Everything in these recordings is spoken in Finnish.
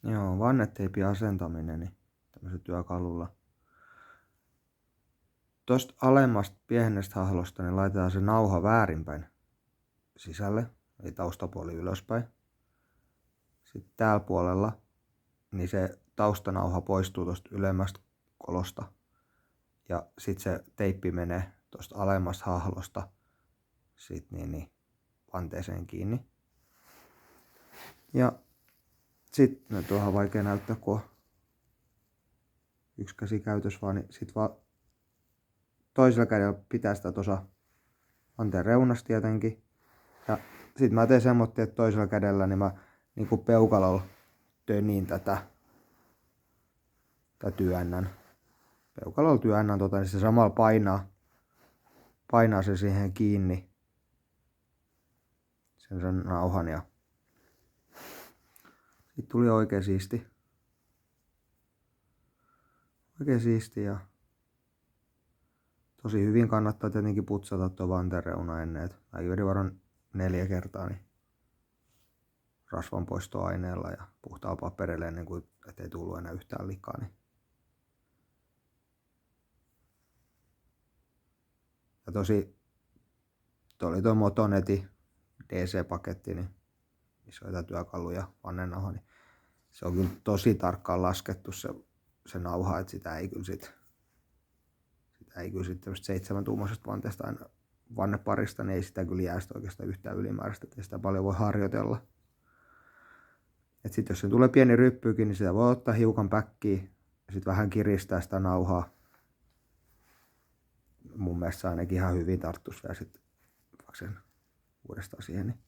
Joo, vanneteipin asentaminen niin tämmöisellä työkalulla. Tuosta alemmasta pienestä hahlosta niin laitetaan se nauha väärinpäin sisälle, eli taustapuoli ylöspäin. Sitten täällä puolella niin se taustanauha poistuu tuosta ylemmästä kolosta. Ja sitten se teippi menee tuosta alemmasta hahlosta sit niin vanteeseen kiinni. Ja sitten nyt on vähän vaikea näyttää, kun on yksi käsi käytössä vaan, niin sit vaan toisella kädellä pitää sitä tuossa vanteen reunasta tietenkin. Ja sit mä teen semmoinen, että toisella kädellä niin mä niinku peukalolla tönin tätä työnnän. Peukalolla työnnän niin se samalla painaa se siihen kiinni. Sen nauhan ja sit tuli oikein siisti. Oikein siisti ja tosi hyvin kannattaa tietenkin putsata tuo vanteen reuna ennen. Mäkin vedin varmaan 4 kertaa niin rasvanpoistoaineella ja puhtaalla paperilla ennen kuin ettei tullut enää yhtään likaa. Niin. Ja oli tuo Motonetin DC-paketti, niin missä on työkalu ja vannenauha, niin se on kyllä tosi tarkkaan laskettu se nauha, että sitä ei kyllä tämmöistä 7-tuumaisesta vanteesta aina vanneparista, niin ei sitä kyllä jää sitä oikeastaan yhtään ylimääräistä, että sitä paljon voi harjoitella. Et sit jos se tulee pieni ryppyykin, niin sitä voi ottaa hiukan päkkiä ja sit vähän kiristää sitä nauhaa. Mun mielestä ainakin ihan hyvin tarttuisi vielä sit vaikka sen uudestaan siihen. Niin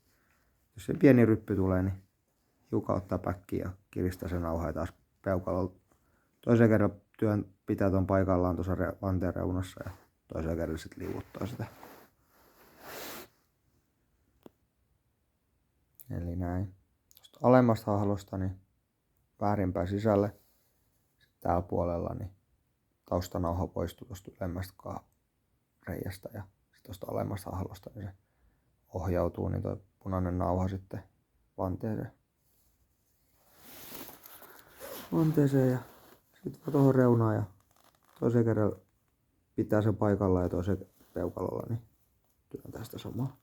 jos se pieni ryppy tulee, niin hiukan ottaa päkkiä ja kiristää sen nauhaa ja taas peukalolla. Toisen kerran pitää ton paikallaan tuossa vanteen reunassa ja toisen kerran sit liuuttaa sitä. Eli näin. Tuosta alemmasta hahlosta niin väärinpäin sisälle. Sitten täällä puolella niin taustanauha poistuu tuosta ylemmästä reiästä ja sitten tuosta alemmasta hahlosta niin se ohjautuu niin tuo punainen nauha sitten vanteeseen ja sitten tuohon reunaan ja toisen kerran pitää se paikalla ja toisen peukalolla niin työntää sitä samaa.